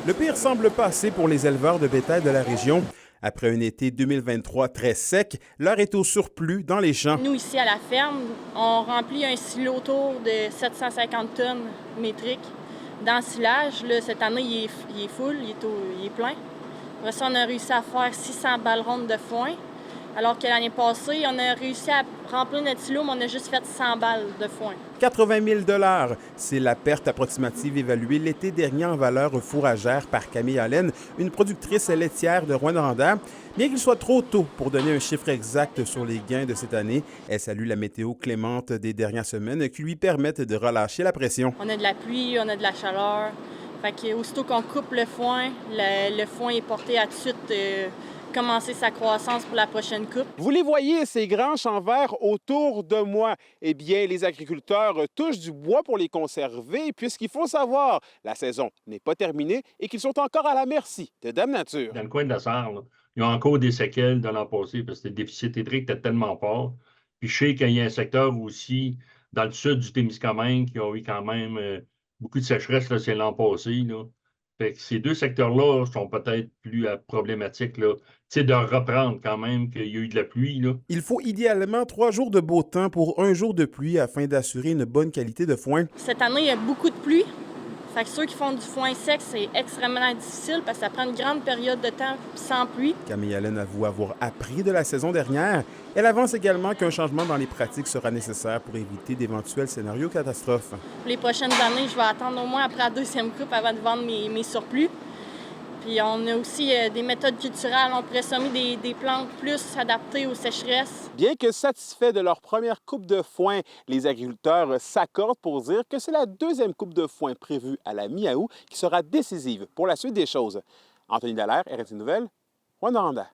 Le pire semble passer pour les éleveurs de bétail de la région. Après un été 2023 très sec, l'heure est au surplus dans les champs. Nous, ici à la ferme, on remplit un silo autour de 750 tonnes métriques d'ensilage. Là, cette année, il est full, il est plein. Après ça, on a réussi à faire 600 balles rondes de foin, alors que l'année passée, on a réussi à remplir notre silo, mais on a juste fait 100 balles de foin. 80 000 $, c'est la perte approximative évaluée l'été dernier en valeur fourragère par Camille Allen, une productrice laitière de Rouyn-Noranda. Bien qu'il soit trop tôt pour donner un chiffre exact sur les gains de cette année, elle salue la météo clémente des dernières semaines qui lui permettent de relâcher la pression. On a de la pluie, on a de la chaleur. Fait que aussitôt qu'on coupe le foin est porté à tout de suite commencer sa croissance pour la prochaine coupe. Vous les voyez, ces grands champs verts autour de moi. Eh bien, les agriculteurs touchent du bois pour les conserver, puisqu'il faut savoir, la saison n'est pas terminée et qu'ils sont encore à la merci de Dame Nature. Dans le coin de la Sarre, là, il y a encore des séquelles de l'an passé parce que le déficit hydrique était tellement fort. Puis je sais qu'il y a un secteur aussi dans le sud du Témiscamingue qui a eu quand même beaucoup de sécheresse, là, c'est l'an passé. Là. Fait que ces deux secteurs-là sont peut-être plus problématiques. Là. Tu sais, de reprendre quand même qu'il y a eu de la pluie. Là. Il faut idéalement 3 jours de beau temps pour 1 jour de pluie afin d'assurer une bonne qualité de foin. Cette année, il y a beaucoup de pluie. Fait que ceux qui font du foin sec, c'est extrêmement difficile parce que ça prend une grande période de temps sans pluie. Camille Allen avoue avoir appris de la saison dernière. Elle avance également qu'un changement dans les pratiques sera nécessaire pour éviter d'éventuels scénarios catastrophes. Pour les prochaines années, je vais attendre au moins après la deuxième coupe avant de vendre mes surplus. Puis on a aussi des méthodes culturelles. On pourrait semer des plantes plus adaptées aux sécheresses. Bien que satisfaits de leur première coupe de foin, les agriculteurs s'accordent pour dire que c'est la deuxième coupe de foin prévue à la mi-août qui sera décisive pour la suite des choses. Anthony Dallaire, RFI Nouvelles, Rouyn-Noranda.